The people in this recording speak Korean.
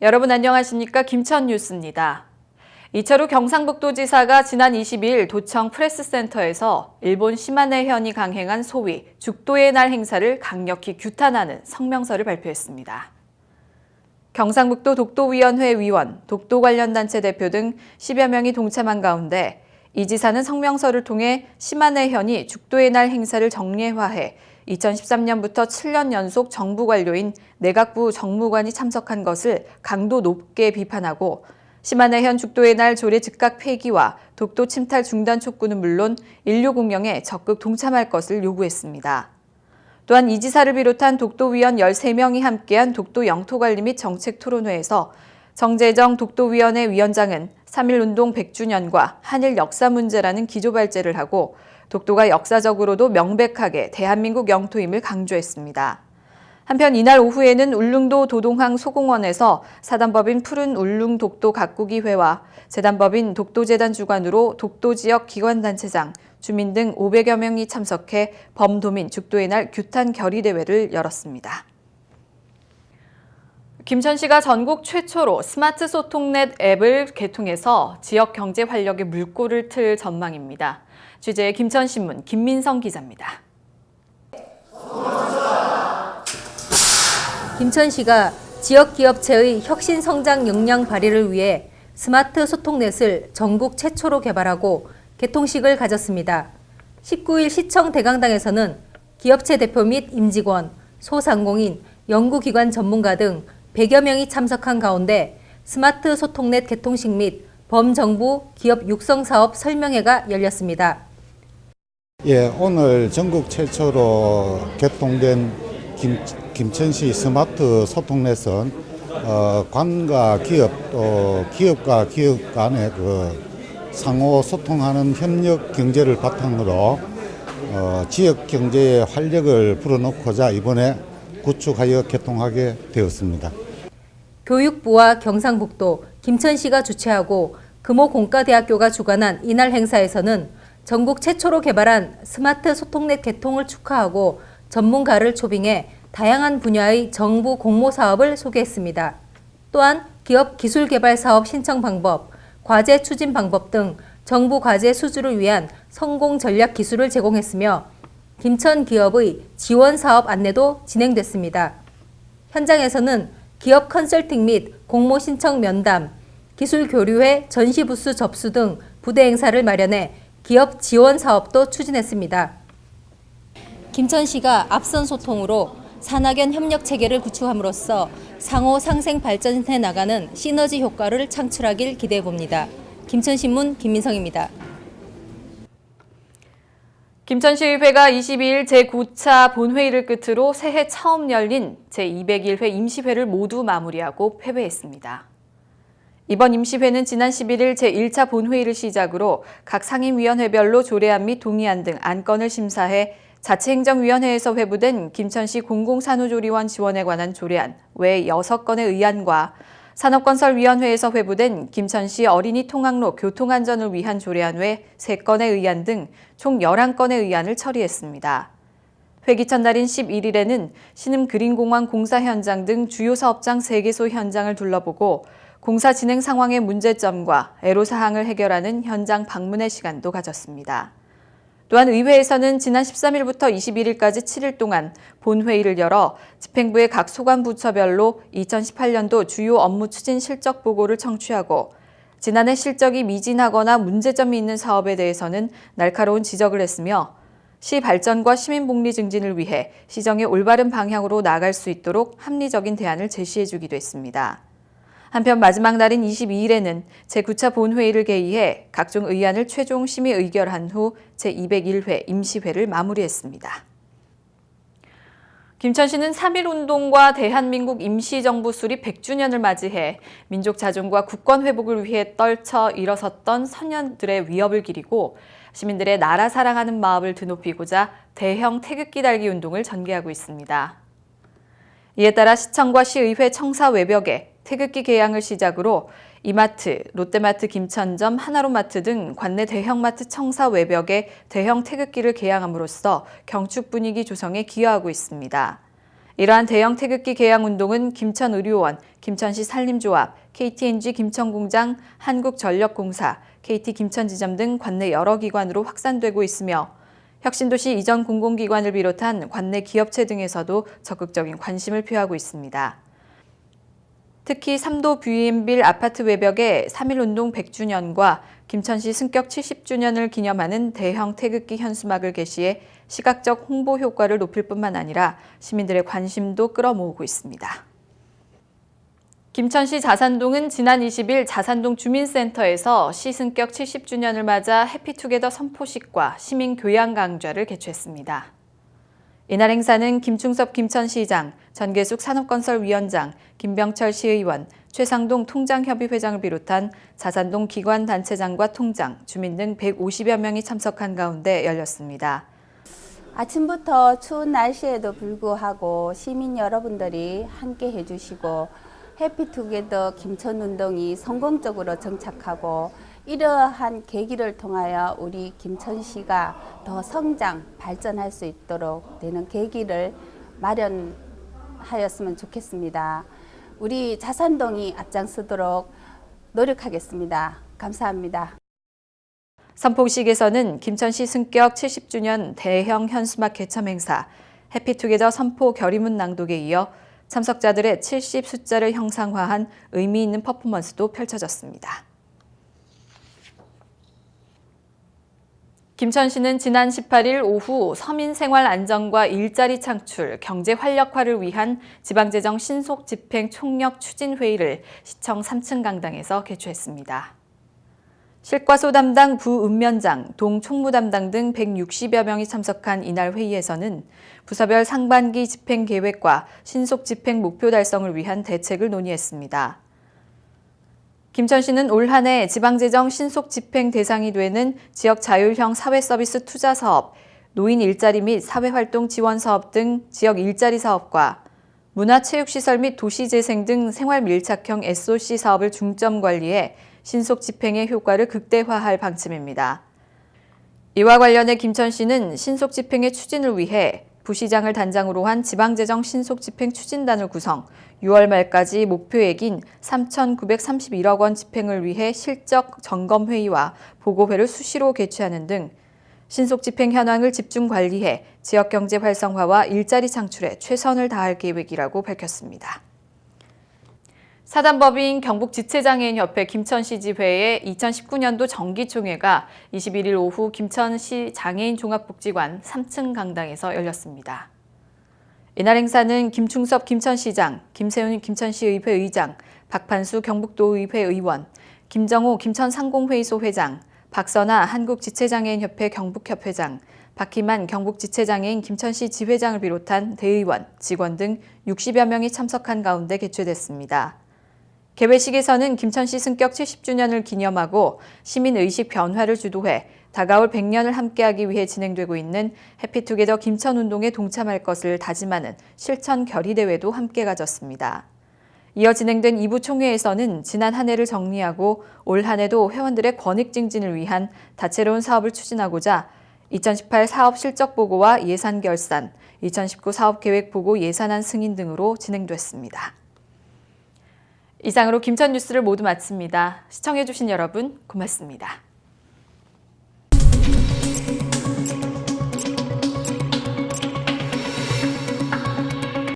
여러분 안녕하십니까? 김천 뉴스입니다. 이철우 경상북도지사가 지난 22일 도청 프레스센터에서 일본 시마네 현이 강행한 소위 죽도의 날 행사를 강력히 규탄하는 성명서를 발표했습니다. 경상북도 독도위원회 위원, 독도 관련 단체 대표 등 10여 명이 동참한 가운데 이 지사는 성명서를 통해 시마네 현이 죽도의 날 행사를 정례화해 2013년부터 7년 연속 정부 관료인 내각부 정무관이 참석한 것을 강도 높게 비판하고 시마네 현 죽도의 날 조례 즉각 폐기와 독도 침탈 중단 촉구는 물론 인류 공영에 적극 동참할 것을 요구했습니다. 또한 이 지사를 비롯한 독도위원 13명이 함께한 독도 영토관리 및 정책토론회에서 정재정 독도위원회 위원장은 3.1운동 100주년과 한일 역사 문제라는 기조발제를 하고 독도가 역사적으로도 명백하게 대한민국 영토임을 강조했습니다. 한편 이날 오후에는 울릉도 도동항 소공원에서 사단법인 푸른 울릉 독도 가꾸기회와 재단법인 독도재단 주관으로 독도지역 기관단체장, 주민 등 500여 명이 참석해 범도민 죽도의 날 규탄 결의대회를 열었습니다. 김천시가 전국 최초로 스마트 소통넷 앱을 개통해서 지역 경제 활력에 물꼬를 틀 전망입니다. 취재의 김천신문 김민성 기자입니다. 김천시가 지역 기업체의 혁신 성장 역량 발휘를 위해 스마트 소통넷을 전국 최초로 개발하고 개통식을 가졌습니다. 19일 시청 대강당에서는 기업체 대표 및 임직원, 소상공인, 연구기관 전문가 등 100여 명이 참석한 가운데 스마트 소통넷 개통식 및 범정부 기업 육성 사업 설명회가 열렸습니다. 오늘 전국 최초로 개통된 김천시 스마트 소통넷은 관과 기업 또 기업과 기업 간의 상호 소통하는 협력 경제를 바탕으로 지역 경제의 활력을 불어넣고자 이번에 구축하여 개통하게 되었습니다. 교육부와 경상북도, 김천시가 주최하고 금호공과대학교가 주관한 이날 행사에서는 전국 최초로 개발한 스마트 소통넷 개통을 축하하고 전문가를 초빙해 다양한 분야의 정부 공모 사업을 소개했습니다. 또한 기업 기술 개발 사업 신청 방법, 과제 추진 방법 등 정부 과제 수주를 위한 성공 전략 기술을 제공했으며 김천 기업의 지원 사업 안내도 진행됐습니다. 현장에서는 기업 컨설팅 및 공모 신청 면담, 기술 교류회 전시 부스 접수 등 부대 행사를 마련해 기업 지원 사업도 추진했습니다. 김천시가 앞선 소통으로 산학연 협력 체계를 구축함으로써 상호 상생 발전해 나가는 시너지 효과를 창출하길 기대해 봅니다. 김천신문 김민성입니다. 김천시의회가 22일 제9차 본회의를 끝으로 새해 처음 열린 제201회 임시회를 모두 마무리하고 폐회했습니다. 이번 임시회는 지난 11일 제1차 본회의를 시작으로 각 상임위원회별로 조례안 및 동의안 등 안건을 심사해 자치행정위원회에서 회부된 김천시 공공산후조리원 지원에 관한 조례안 외 6건의 의안과 산업건설위원회에서 회부된 김천시 어린이 통학로 교통안전을 위한 조례안 외 3건의 의안 등 총 11건의 의안을 처리했습니다. 회기 첫날인 11일에는 신임 그린공항 공사 현장 등 주요 사업장 3개소 현장을 둘러보고 공사 진행 상황의 문제점과 애로사항을 해결하는 현장 방문의 시간도 가졌습니다. 또한 의회에서는 지난 13일부터 21일까지 7일 동안 본회의를 열어 집행부의 각 소관부처별로 2018년도 주요 업무 추진 실적 보고를 청취하고 지난해 실적이 미진하거나 문제점이 있는 사업에 대해서는 날카로운 지적을 했으며 시 발전과 시민복리 증진을 위해 시정의 올바른 방향으로 나아갈 수 있도록 합리적인 대안을 제시해주기도 했습니다. 한편 마지막 날인 22일에는 제9차 본회의를 개의해 각종 의안을 최종 심의 의결한 후 제201회 임시회를 마무리했습니다. 김천시는 3.1운동과 대한민국 임시정부 수립 100주년을 맞이해 민족 자존과 국권 회복을 위해 떨쳐 일어섰던 선열들의 위협을 기리고 시민들의 나라 사랑하는 마음을 드높이고자 대형 태극기 달기 운동을 전개하고 있습니다. 이에 따라 시청과 시의회 청사 외벽에 태극기 개양을 시작으로 이마트, 롯데마트 김천점, 하나로마트 등 관내 대형마트 청사 외벽에 대형 태극기를 개양함으로써 경축 분위기 조성에 기여하고 있습니다. 이러한 대형 태극기 개양 운동은 김천의료원, 김천시 산림조합, KTNG 김천공장, 한국전력공사, KT 김천지점 등 관내 여러 기관으로 확산되고 있으며 혁신도시 이전 공공기관을 비롯한 관내 기업체 등에서도 적극적인 관심을 표하고 있습니다. 특히 삼도 뷰인빌 아파트 외벽에 3.1운동 100주년과 김천시 승격 70주년을 기념하는 대형 태극기 현수막을 게시해 시각적 홍보 효과를 높일 뿐만 아니라 시민들의 관심도 끌어모으고 있습니다. 김천시 자산동은 지난 20일 자산동 주민센터에서 시 승격 70주년을 맞아 해피투게더 선포식과 시민 교양 강좌를 개최했습니다. 이날 행사는 김충섭 김천시장, 전계숙 산업건설위원장, 김병철 시의원, 최상동 통장협의회장을 비롯한 자산동 기관단체장과 통장, 주민 등 150여 명이 참석한 가운데 열렸습니다. 아침부터 추운 날씨에도 불구하고 시민 여러분들이 함께 해주시고 해피투게더 김천운동이 성공적으로 정착하고 이러한 계기를 통하여 우리 김천시가 더 성장, 발전할 수 있도록 되는 계기를 마련하였으면 좋겠습니다. 우리 자산동이 앞장서도록 노력하겠습니다. 감사합니다. 선포식에서는 김천시 승격 70주년 대형 현수막 개첨 행사, 해피투게더 선포 결의문 낭독에 이어 참석자들의 70 숫자를 형상화한 의미 있는 퍼포먼스도 펼쳐졌습니다. 김천시는 지난 18일 오후 서민 생활 안정과 일자리 창출, 경제 활력화를 위한 지방재정 신속 집행 총력 추진 회의를 시청 3층 강당에서 개최했습니다. 실과소 담당 부읍면장, 동총무 담당 등 160여 명이 참석한 이날 회의에서는 부서별 상반기 집행 계획과 신속 집행 목표 달성을 위한 대책을 논의했습니다. 김천시는 올 한 해 지방재정 신속 집행 대상이 되는 지역 자율형 사회서비스 투자 사업, 노인 일자리 및 사회활동 지원 사업 등 지역 일자리 사업과 문화체육시설 및 도시재생 등 생활 밀착형 SOC 사업을 중점 관리해 신속 집행의 효과를 극대화할 방침입니다. 이와 관련해 김천시는 신속 집행의 추진을 위해 부시장을 단장으로 한 지방재정 신속 집행 추진단을 구성, 6월 말까지 목표액인 3,931억 원 집행을 위해 실적 점검 회의와 보고회를 수시로 개최하는 등 신속 집행 현황을 집중 관리해 지역 경제 활성화와 일자리 창출에 최선을 다할 계획이라고 밝혔습니다. 사단법인 경북지체장애인협회 김천시지회의 2019년도 정기총회가 21일 오후 김천시 장애인 종합복지관 3층 강당에서 열렸습니다. 이날 행사는 김충섭 김천시장, 김세훈 김천시의회 의장, 박판수 경북도의회 의원, 김정호 김천상공회의소 회장, 박선아 한국지체장애인협회 경북협회장, 박희만 경북지체장애인 김천시 지회장을 비롯한 대의원, 직원 등 60여 명이 참석한 가운데 개최됐습니다. 개회식에서는 김천시 승격 70주년을 기념하고 시민의식 변화를 주도해 다가올 100년을 함께하기 위해 진행되고 있는 해피투게더 김천운동에 동참할 것을 다짐하는 실천 결의대회도 함께 가졌습니다. 이어 진행된 2부 총회에서는 지난 한 해를 정리하고 올 한 해도 회원들의 권익 증진을 위한 다채로운 사업을 추진하고자 2018 사업 실적 보고와 예산 결산, 2019 사업 계획 보고 예산안 승인 등으로 진행됐습니다. 이상으로 김천 뉴스를 모두 마칩니다. 시청해주신 여러분 고맙습니다.